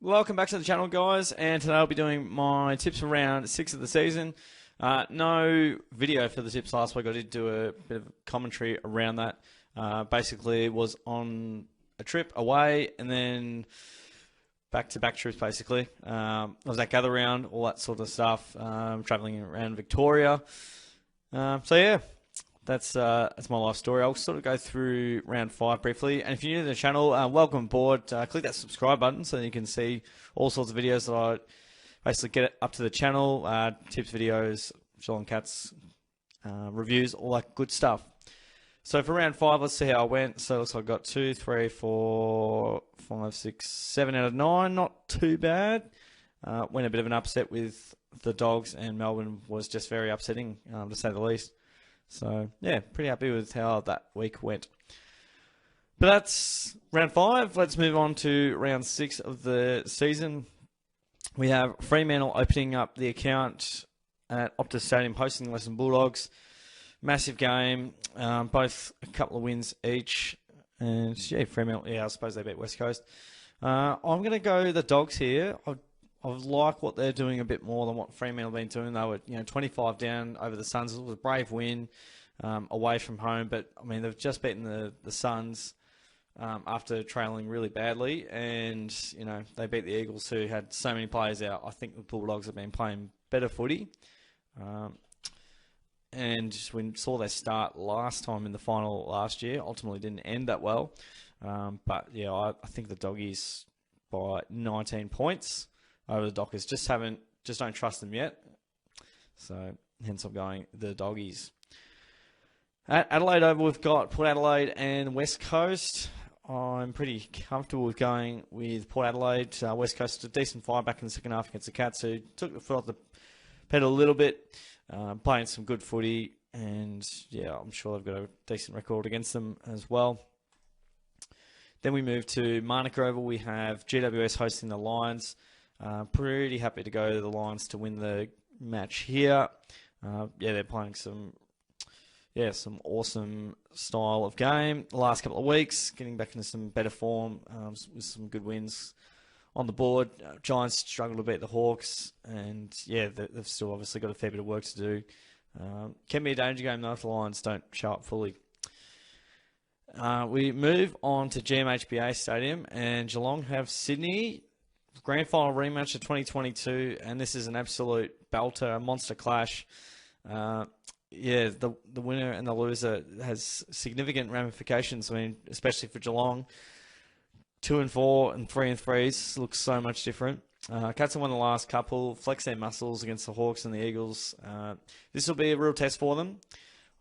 Welcome back to the channel, guys, and today I'll be doing my tips for round 6 of the season. No video for the tips last week. I did do a bit of commentary around that. Basically, was on a trip away and then back-to-back trips, basically. I was at Gather Round, all that sort of stuff, travelling around Victoria. Yeah. That's my life story. I'll sort of go through round 5 briefly. And if you're new to the channel, welcome aboard. Click that subscribe button so you can see all sorts of videos that I basically get up to the channel. Tips, videos, Geelong Cats, reviews, all that good stuff. So for round 5, let's see how I went. So it looks like I got 2, 3, 4, 5, 6, 7 out of 9. Not too bad. Went a bit of an upset with the Dogs, and Melbourne was just very upsetting, to say the least. So, yeah, pretty happy with how that week went. But that's round 5. Let's move on to round 6 of the season. We have Fremantle opening up the account at Optus Stadium, hosting the Western Bulldogs. Massive game, both a couple of wins each. And, yeah, Fremantle, I suppose they beat West Coast. I'm going to go the Dogs here. I like what they're doing a bit more than what Fremantle have been doing. They were, 25 down over the Suns. It was a brave win away from home, but I mean they've just beaten the Suns after trailing really badly, and they beat the Eagles, who had so many players out. I think the Bulldogs have been playing better footy, and we saw their start last time in the final last year. Ultimately, didn't end that well, but yeah, I think the Doggies by 19 points over the Dockers. Just don't trust them yet. So hence I'm going the Doggies. At Adelaide Oval, we've got Port Adelaide and West Coast. I'm pretty comfortable with going with Port Adelaide. West Coast, a decent fire back in the second half against the Cats, who took the foot off the pedal a little bit, playing some good footy, and yeah, I'm sure they've got a decent record against them as well. Then we move to Manuka Oval. We have GWS hosting the Lions. Pretty happy to go to the Lions to win the match here. They're playing some awesome style of game the last couple of weeks, getting back into some better form with some good wins on the board. Giants struggled to beat the Hawks, and yeah, they've still obviously got a fair bit of work to do. Can be a danger game though if the Lions don't show up fully. We move on to GMHBA Stadium, and Geelong have Sydney. Grand final rematch of 2022, and this is an absolute belter, a monster clash. The winner and the loser has significant ramifications. I mean, especially for Geelong, 2-4 and 3-3 looks so much different. Cats have won the last couple, flex their muscles against the Hawks and the Eagles. This will be a real test for them.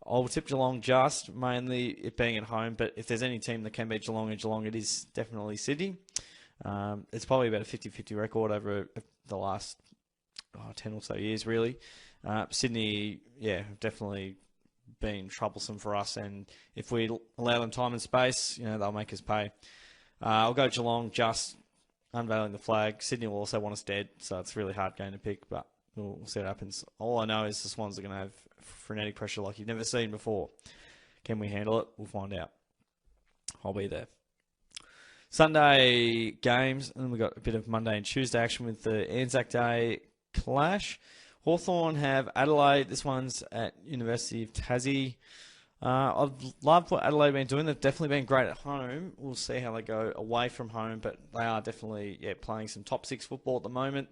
I'll tip Geelong just, mainly it being at home, but if there's any team that can beat Geelong in Geelong, it is definitely Sydney. It's probably about a 50-50 record over the last 10 or so years, really. Sydney, have definitely been troublesome for us, and if we allow them time and space, they'll make us pay. I'll go Geelong, just unveiling the flag. Sydney will also want us dead, so it's a really hard game to pick, but we'll see what happens. All I know is the Swans are going to have frenetic pressure like you've never seen before. Can we handle it? We'll find out. I'll be there. Sunday games, and we've got a bit of Monday and Tuesday action with the Anzac Day clash. Hawthorn have Adelaide. This one's at University of Tassie. I've loved what Adelaide have been doing. They've definitely been great at home. We'll see how they go away from home, but they are definitely playing some top 6 football at the moment.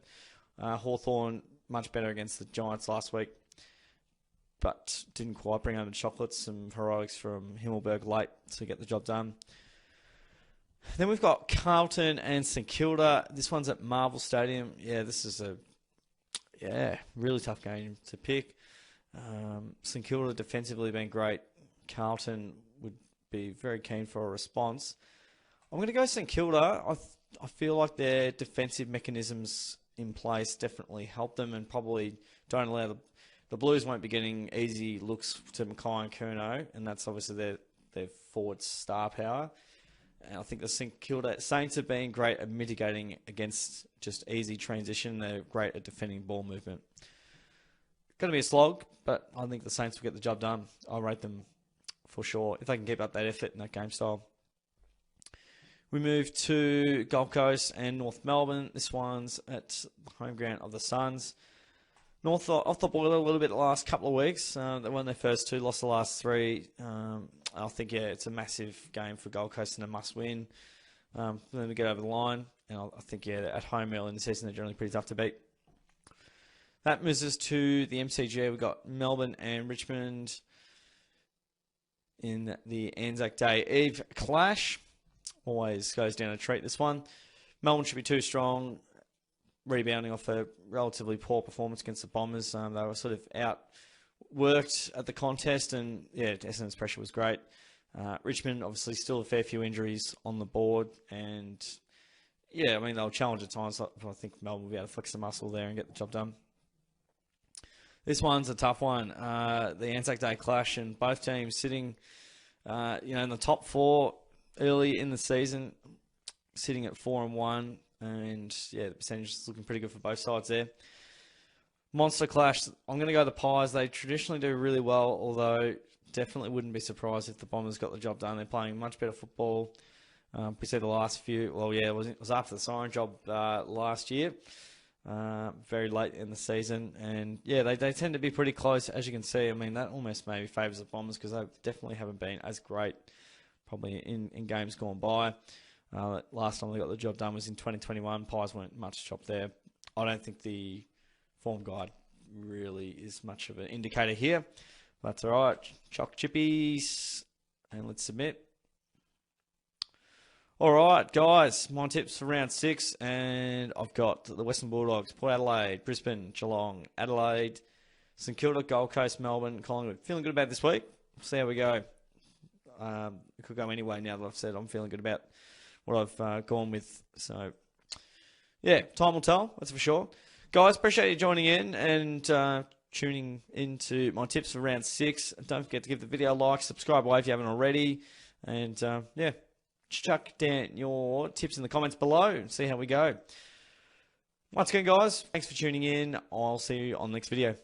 Hawthorn much better against the Giants last week, but didn't quite bring home the chocolates. Some heroics from Himmelberg late to get the job done. Then we've got Carlton and St Kilda. This one's at Marvel Stadium. Yeah, this is a really tough game to pick. St Kilda defensively been great. Carlton would be very keen for a response. I'm going to go St Kilda. I feel like their defensive mechanisms in place definitely help them, and probably don't allow the Blues won't be getting easy looks to Mackay and Curnow, and that's obviously their forward star power. And I think the St Kilda Saints have been great at mitigating against just easy transition. They're great at defending ball movement. Going to be a slog, but I think the Saints will get the job done. I'll rate them for sure if they can keep up that effort and that game style. We move to Gold Coast and North Melbourne. This one's at the home ground of the Suns. North off the boil a little bit the last couple of weeks. They won their first two, lost the last three. I think, it's a massive game for Gold Coast and a must-win for them to get over the line. And I think, at home early in the season, they're generally pretty tough to beat. That moves us to the MCG. We've got Melbourne and Richmond in the Anzac Day Eve clash. Always goes down a treat, this one. Melbourne should be too strong, rebounding off a relatively poor performance against the Bombers. They were sort of outworked at the contest, and Essendon's pressure was great. Richmond, obviously, still a fair few injuries on the board, and they'll challenge at times. I think Melbourne will be able to flex the muscle there and get the job done. This one's a tough one. The Anzac Day clash, and both teams sitting, in the top four early in the season, sitting at 4-1, and the percentage is looking pretty good for both sides there. Monster clash. I'm going to go the Pies. They traditionally do really well, although definitely wouldn't be surprised if the Bombers got the job done. They're playing much better football. We see the last few. Well, it was after the siren job last year. Very late in the season, and they tend to be pretty close, as you can see. I mean, that almost maybe favours the Bombers because they definitely haven't been as great probably in games gone by. Last time they got the job done was in 2021. Pies weren't much chopped there. I don't think the form guide really is much of an indicator here. That's all right. Chock chippies, and let's submit. All right, guys, my tips for round 6, and I've got the Western Bulldogs, Port Adelaide, Brisbane, Geelong, Adelaide, St Kilda, Gold Coast, Melbourne, Collingwood. Feeling good about this week. See how we go. It could go anyway now that I've said I'm feeling good about what I've gone with. So, time will tell, that's for sure. Guys, appreciate you joining in and tuning into my tips for round 6. Don't forget to give the video a like, subscribe away if you haven't already. And, chuck down your tips in the comments below and see how we go. Once again, guys, thanks for tuning in. I'll see you on the next video.